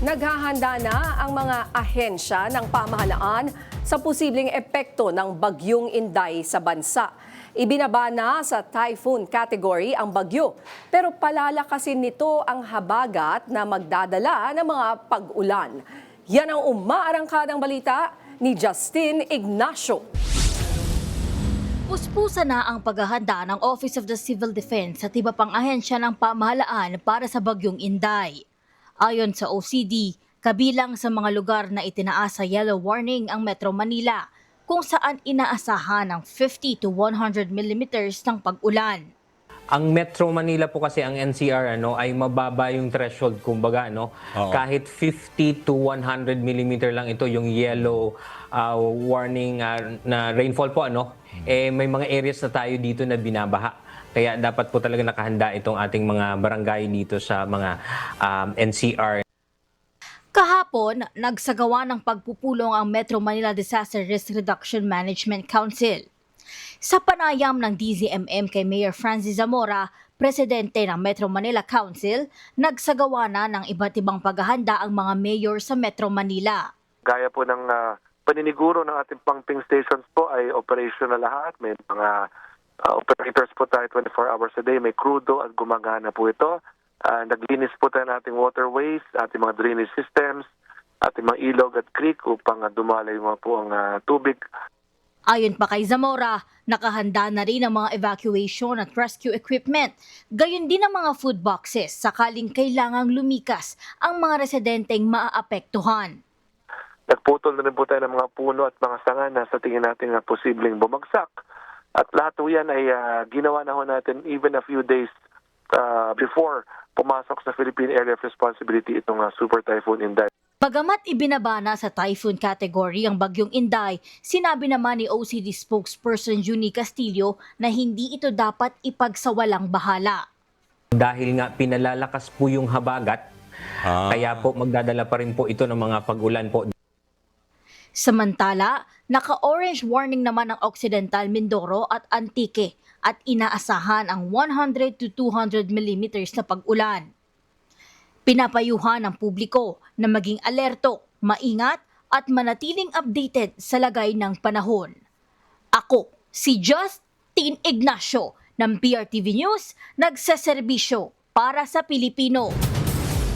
Naghahanda na ang mga ahensya ng pamahalaan sa posibleng epekto ng bagyong Inday sa bansa. Ibinaba na sa typhoon category ang bagyo, pero palalakasin nito ang habagat na magdadala ng mga pag-ulan. Yan ang umaarangkadang balita ni Justin Ignacio. Puspusa na ang paghahanda ng Office of the Civil Defense at iba pang ahensya ng pamahalaan para sa bagyong Inday. Ayon sa OCD, kabilang sa mga lugar na itinaas sa yellow warning ang Metro Manila, kung saan inaasahan ng 50 to 100 millimeters ng pag-ulan. Ang Metro Manila po kasi ang NCR ay mababa yung threshold kumbaga kahit 50 to 100 millimeter lang ito yung yellow warning na rainfall po may mga areas na tayo dito na binabaha. Kaya dapat po talaga nakahanda itong ating mga barangay dito sa mga NCR. Kahapon, nagsagawa ng pagpupulong ang Metro Manila Disaster Risk Reduction Management Council. Sa panayam ng DZMM kay Mayor Francis Zamora, presidente ng Metro Manila Council, nagsagawa na ng iba't ibang paghahanda ang mga mayor sa Metro Manila. Gaya po ng paniniguro ng ating pumping stations po ay operational lahat. May mga operators po tayo 24 hours a day. May crudo at gumagana po ito. Naglinis po tayo ng ating waterways, ating mga drainage systems, ating mga ilog at creek upang dumalay mga po ang tubig. Ayon pa kay Zamora, nakahanda na rin ang mga evacuation at rescue equipment. Gayon din ang mga food boxes sakaling kailangang lumikas ang mga residenteng maaapektuhan. Nagputol na rin po tayo ng mga puno at mga sanga na sa tingin natin na posibleng bumagsak. At lahat po yan ay ginawa na ho natin even a few days before pumasok sa Philippine Area of Responsibility itong Super Typhoon Inday. Bagamat ibinaba na sa typhoon category ang bagyong Inday, sinabi naman ni OCD spokesperson Juni Castillo na hindi ito dapat ipagsawalang bahala. Dahil nga pinalalakas po yung habagat, kaya po magdadala pa rin po ito ng mga pag-ulan po. Samantala, naka-orange warning naman ang Occidental Mindoro at Antique at inaasahan ang 100 to 200 millimeters na pag-ulan. Pinapayuhan ng publiko na maging alerto, maingat at manatiling updated sa lagay ng panahon. Ako, si Justin Ignacio ng PRTV News, nagseserbisyo para sa Pilipino.